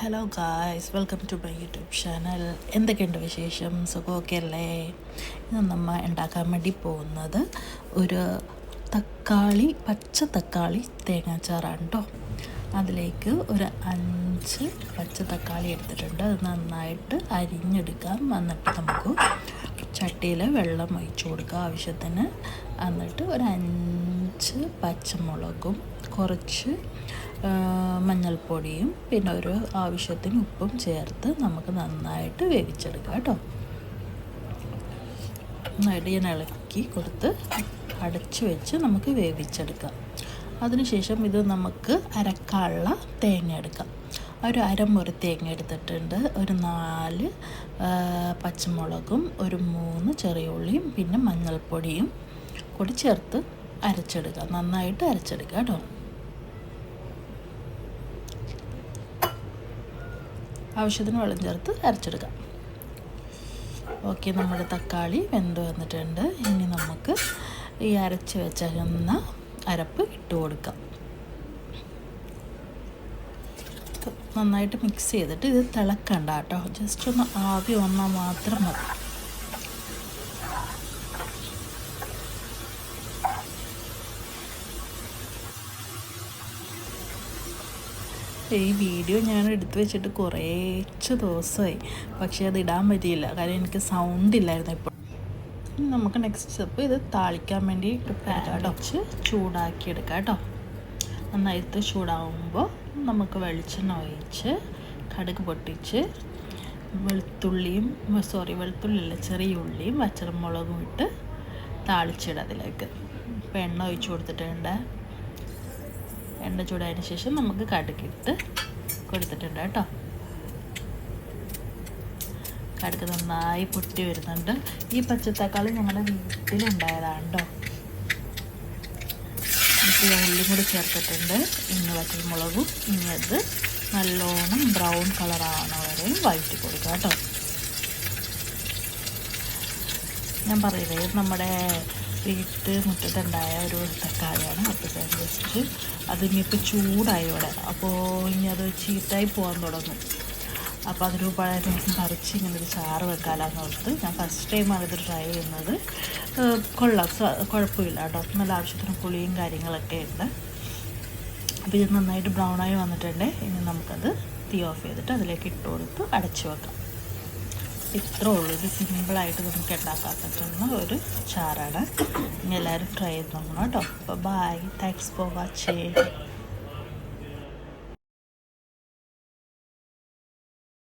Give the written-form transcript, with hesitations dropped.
Hello guys, welcome to my YouTube channel. എന്തൊക്കെയുണ്ട് വിശേഷം? സുഖമൊക്കെ അല്ലേ? ഇന്ന് നമ്മൾ ഉണ്ടാക്കാൻ വേണ്ടി പോകുന്നത് ഒരു പച്ച തക്കാളി തേങ്ങാച്ചാറാണ് കേട്ടോ. അതിലേക്ക് ഒരു 5 പച്ച തക്കാളി എടുത്തിട്ടുണ്ട്. അത് നന്നായിട്ട് അരിഞ്ഞെടുക്കാം. എന്നിട്ട് നമുക്ക് ചട്ടിയിൽ വെള്ളം ഒഴിച്ചു കൊടുക്കുക ആവശ്യത്തിന്. എന്നിട്ട് ഒരു 5 പച്ചമുളകും കുറച്ച് മഞ്ഞൾപ്പൊടിയും പിന്നെ ഒരു ആവശ്യത്തിന് ഉപ്പും ചേർത്ത് നമുക്ക് നന്നായിട്ട് വേവിച്ചെടുക്കാം കേട്ടോ. നന്നായിട്ട് ഞാൻ ഇളക്കി കൊടുത്ത് അടച്ചു വെച്ച് നമുക്ക് വേവിച്ചെടുക്കാം. അതിനുശേഷം ഇത് നമുക്ക് അരക്കാനുള്ള തേങ്ങ എടുക്കാം. ഒരു അരമുറി തേങ്ങ എടുത്തിട്ടുണ്ട്. ഒരു 4 പച്ചമുളകും ഒരു 3 ചെറിയ ഉള്ളിയും പിന്നെ മഞ്ഞൾപ്പൊടിയും കൂടി ചേർത്ത് അരച്ചെടുക്കാം. നന്നായിട്ട് അരച്ചെടുക്കുക കേട്ടോ. ആവശ്യത്തിന് വെള്ളം ചേർത്ത് അരച്ചെടുക്കാം. ഓക്കെ, നമ്മുടെ തക്കാളി വെന്ത് വന്നിട്ടുണ്ട്. ഇനി നമുക്ക് ഈ അരച്ച് വെച്ചേക്കുന്ന അരപ്പ് ഇട്ട് കൊടുക്കാം. നന്നായിട്ട് മിക്സ് ചെയ്തിട്ട് ഇത് തിളക്കണ്ട കേട്ടോ. ജസ്റ്റ് ഒന്ന് ആവി വന്നാൽ മാത്രം മതി. ഈ വീഡിയോ ഞാൻ എടുത്തു വെച്ചിട്ട് കുറച്ച് ദിവസമായി, പക്ഷേ അത് ഇടാൻ പറ്റിയില്ല, കാരണം എനിക്ക് സൗണ്ട് ഇല്ലായിരുന്നു. ഇപ്പോൾ നമുക്ക് നെക്സ്റ്റ് സ്റ്റെപ്പ് ഇത് താളിക്കാൻ വേണ്ടി അടച്ച് ചൂടാക്കി എടുക്കാം കേട്ടോ. നന്നായിട്ട് ചൂടാകുമ്പോൾ നമുക്ക് വെളിച്ചെണ്ണ ഒഴിച്ച് കടുക് പൊട്ടിച്ച് വെളുത്തുള്ളിയല്ല ചെറിയ ഉള്ളിയും പച്ചമുളകും ഇട്ട് താളിച്ചിടുക അതിലേക്ക്. ഇപ്പോൾ എണ്ണ ഒഴിച്ച് കൊടുത്തിട്ടുണ്ട്. എണ്ണ ചൂടായതിന് ശേഷം നമുക്ക് കടുകിട്ട് കൊടുത്തിട്ടുണ്ട് കേട്ടോ. കടുക് നന്നായി പൊട്ടി വരുന്നുണ്ട്. ഈ പച്ചത്തക്കാളി ഞങ്ങളുടെ വീട്ടിലുണ്ടായതാണ് കേട്ടോ. നമുക്ക് ഉള്ളിയും കൂടി ചേർത്തിട്ടുണ്ട്. ഇനി പച്ചമുളകും ഇനി അത് നല്ലോണം ബ്രൗൺ കളറാവണ വരെയും വഴറ്റി കൊടുക്കുക കേട്ടോ. ഞാൻ പറയുന്നത് നമ്മുടെ മുറ്റത്തുണ്ടായ ഒരു തക്കാളിയാണ്. അപ്പോൾ ജസ്റ്റ് അതിനിപ്പോൾ ചൂടായോടെ, അപ്പോൾ ഇനി അത് ചീത്തായി പോകാൻ തുടങ്ങും. അപ്പോൾ അതിന് പഴയ പറിച്ച് ഇങ്ങനൊരു ചാറ് വെക്കാമെന്ന് ഓർത്ത് ഞാൻ ഫസ്റ്റ് ടൈമാണ് ഇത് ട്രൈ ചെയ്യുന്നത്. കൊള്ളാം, കുഴപ്പമില്ല കേട്ടോ. നല്ല ആവശ്യത്തിന് പുളിയും കാര്യങ്ങളൊക്കെ ഉണ്ട്. അപ്പോൾ ഇത് നന്നായിട്ട് ബ്രൗണായി വന്നിട്ടുണ്ട്. ഇനി നമുക്കത് തീ ഓഫ് ചെയ്തിട്ട് അതിലേക്ക് ഇട്ട് കൊടുത്ത് അടച്ചു വെക്കാം. ഇത്രേ ഉള്ളൂ. ഇത് സിമ്പിളായിട്ട് നമുക്ക് ഉണ്ടാക്കാൻ പറ്റുന്ന ഒരു ചാറാണ്. ഇനി എല്ലാവരും ട്രൈ ചെയ്ത് നോക്കണം കേട്ടോ. അപ്പോൾ ബൈ, താങ്ക്സ് ഫോർ വാച്ചിങ്.